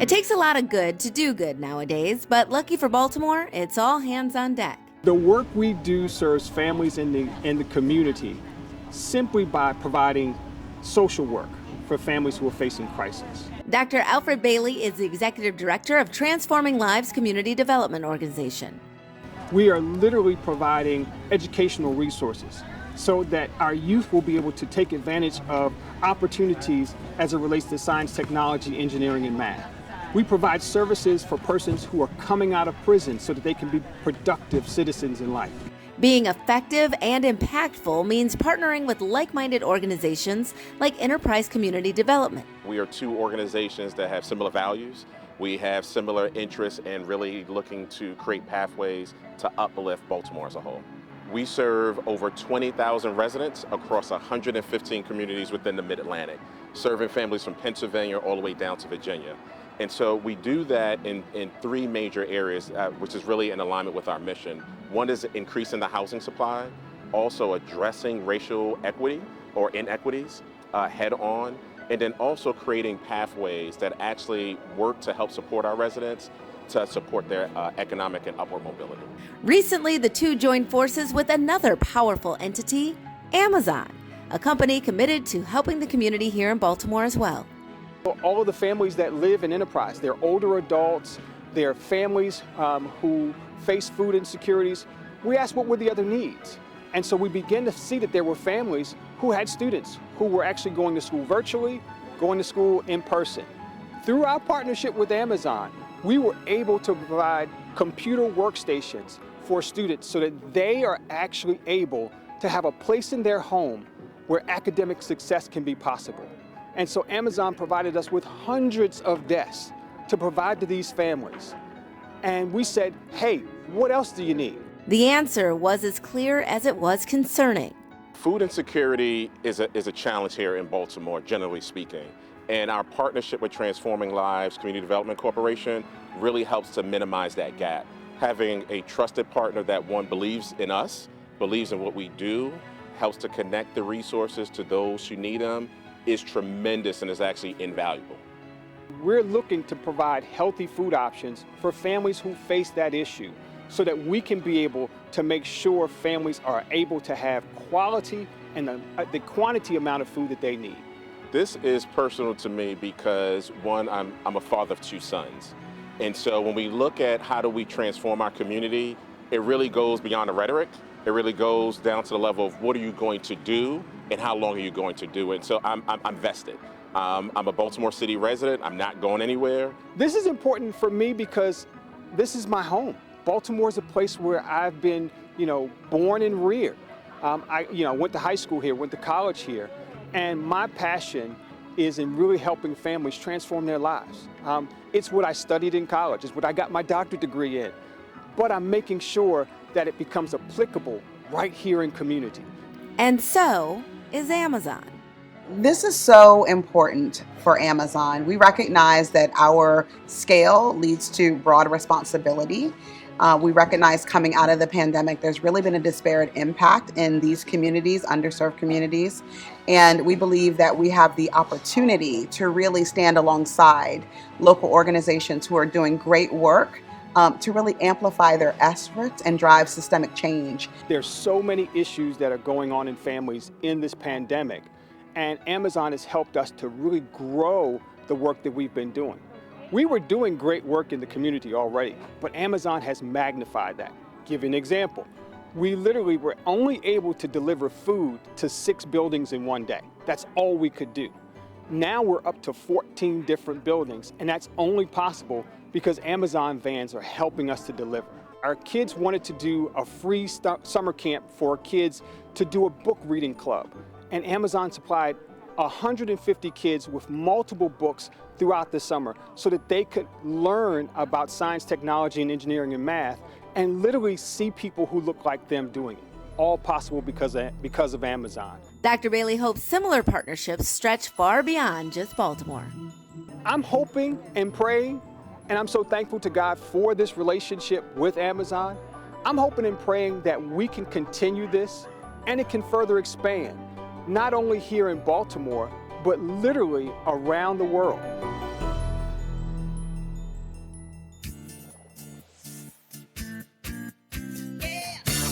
It takes a lot of good to do good nowadays, but lucky for Baltimore, it's all hands on deck. The work we do serves families in the community simply by providing social work for families who are facing crisis. Dr. Alfred Bailey is the Executive Director of Transforming Lives Community Development Organization. We are literally providing educational resources so that our youth will be able to take advantage of opportunities as it relates to science, technology, engineering, and math. We provide services for persons who are coming out of prison so that they can be productive citizens in life. Being effective and impactful means partnering with like-minded organizations like Enterprise Community Development. We are two organizations that have similar values. We have similar interests in really looking to create pathways to uplift Baltimore as a whole. We serve over 20,000 residents across 115 communities within the Mid-Atlantic, serving families from Pennsylvania all the way down to Virginia. And so we do that in three major areas, which is really in alignment with our mission. One is increasing the housing supply, also addressing racial equity or inequities head on, and then also creating pathways that actually work to help support our residents to support their economic and upward mobility. Recently, the two joined forces with another powerful entity, Amazon, a company committed to helping the community here in Baltimore as well. All of the families that live in Enterprise, they're older adults, they're families who face food insecurities. We asked what were the other needs. And so we began to see that there were families who had students who were actually going to school virtually, going to school in person. Through our partnership with Amazon, we were able to provide computer workstations for students so that they are actually able to have a place in their home where academic success can be possible. And so Amazon provided us with hundreds of desks to provide to these families. And we said, hey, what else do you need? The answer was as clear as it was concerning. Food insecurity is a challenge here in Baltimore, generally speaking. And our partnership with Transforming Lives Community Development Corporation really helps to minimize that gap. Having a trusted partner that, one, believes in us, believes in what we do, helps to connect the resources to those who need them, is tremendous and is actually invaluable. We're looking to provide healthy food options for families who face that issue so that we can be able to make sure families are able to have quality and the quantity amount of food that they need. This is personal to me because, one, I'm a father of two sons. And so when we look at how do we transform our community, it really goes beyond the rhetoric. It really goes down to the level of what are you going to do and how long are you going to do it. So I'm vested. I'm a Baltimore City resident. I'm not going anywhere. This is important for me because this is my home. Baltimore is a place where I've been, born and reared. I went to high school here, went to college here. And my passion is in really helping families transform their lives. It's what I studied in college. It's what I got my doctorate degree in. But I'm making sure that it becomes applicable right here in community. And so is Amazon. This is so important for Amazon. We recognize that our scale leads to broad responsibility. We recognize coming out of the pandemic, there's really been a disparate impact in these communities, underserved communities. And we believe that we have the opportunity to really stand alongside local organizations who are doing great work to really amplify their efforts and drive systemic change. There's so many issues that are going on in families in this pandemic, and Amazon has helped us to really grow the work that we've been doing. We were doing great work in the community already, but Amazon has magnified that. Give you an example. We literally were only able to deliver food to 6 buildings in one day. That's all we could do. Now we're up to 14 different buildings, and that's only possible because Amazon vans are helping us to deliver. Our kids wanted to do a free summer camp for kids to do a book reading club, and Amazon supplied 150 kids with multiple books throughout the summer so that they could learn about science, technology, and engineering and math and literally see people who look like them doing it. All possible because of Amazon. Dr. Bailey hopes similar partnerships stretch far beyond just Baltimore. I'm hoping and praying, and I'm so thankful to God for this relationship with Amazon. I'm hoping and praying that we can continue this and it can further expand, not only here in Baltimore, but literally around the world.